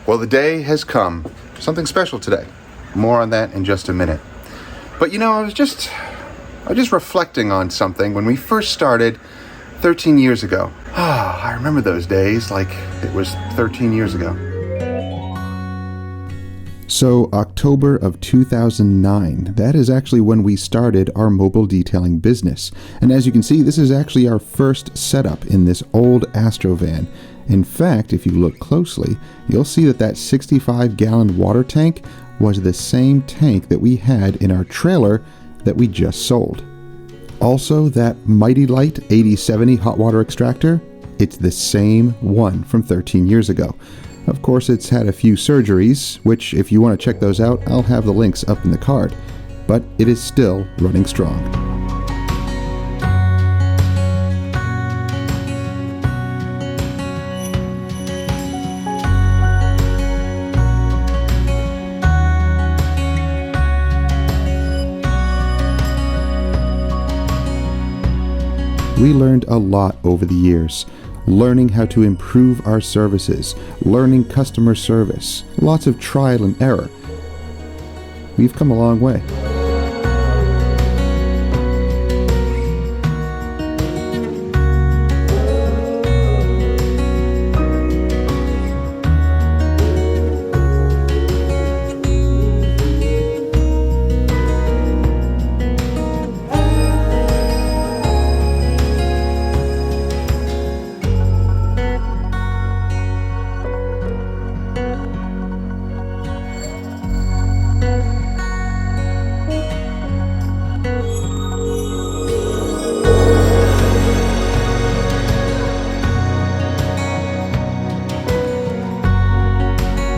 Well, the day has come. Something special today. More on that in just a minute. But you know, I was just reflecting on something when we first started 13 years ago. I remember those days like it was 13 years ago. So October of 2009, that is actually when we started our mobile detailing business. And as you can see, this is actually our first setup in this old Astrovan. In fact, if you look closely, you'll see that that 65-gallon water tank was the same tank that we had in our trailer that we just sold. Also, that Mighty Light 8070 hot water extractor, it's the same one from 13 years ago. Of course, it's had a few surgeries, which if you want to check those out, I'll have the links up in the card. But it is still running strong. We learned a lot over the years. Learning how to improve our services, learning customer service, lots of trial and error. We've come a long way.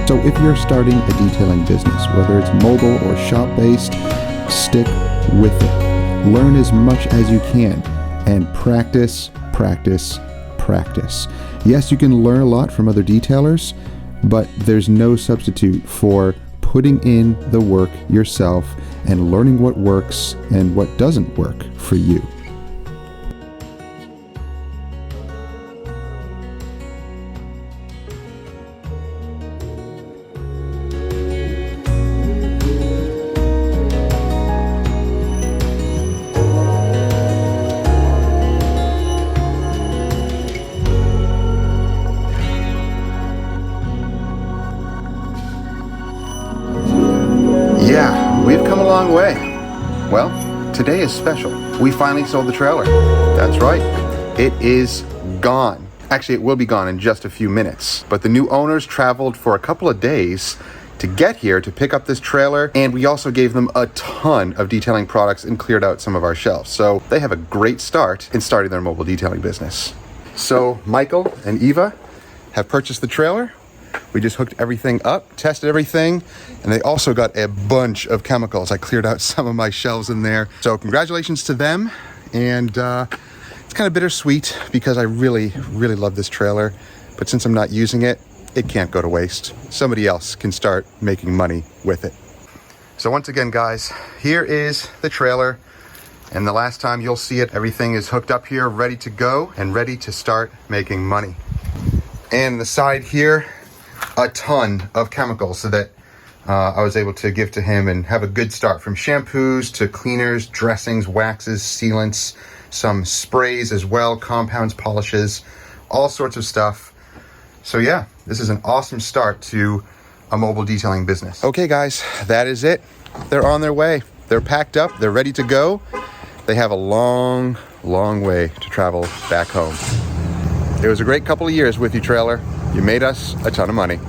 So if you're starting a detailing business, whether it's mobile or shop-based, stick with it. Learn as much as you can and practice, practice, practice. Yes, you can learn a lot from other detailers, but there's no substitute for putting in the work yourself and learning what works and what doesn't work for you. We've come a long way. Well, today is special. We finally sold the trailer. That's right. It is gone. Actually, it will be gone in just a few minutes. But the new owners traveled for a couple of days to get here to pick up this trailer, and we also gave them a ton of detailing products and cleared out some of our shelves. So they have a great start in starting their mobile detailing business. So Michael and Eva have purchased the trailer. We just hooked everything up, tested everything, and they also got a bunch of chemicals. I cleared out some of my shelves in there. So congratulations to them. And it's kind of bittersweet because I really, really love this trailer. But since I'm not using it, it can't go to waste. Somebody else can start making money with it. So once again, guys, here is the trailer. And the last time you'll see it, everything is hooked up here, ready to go and ready to start making money. And the side here, a ton of chemicals so that I was able to give to him and have a good start, from shampoos to cleaners, dressings, waxes, sealants, some sprays as well, compounds, polishes, all sorts of stuff. So yeah, this is an awesome start to a mobile detailing business. Okay guys, that is it. They're on their way. They're packed up, they're ready to go. They have a long, long way to travel back home. It was a great couple of years with you, trailer. You made us a ton of money.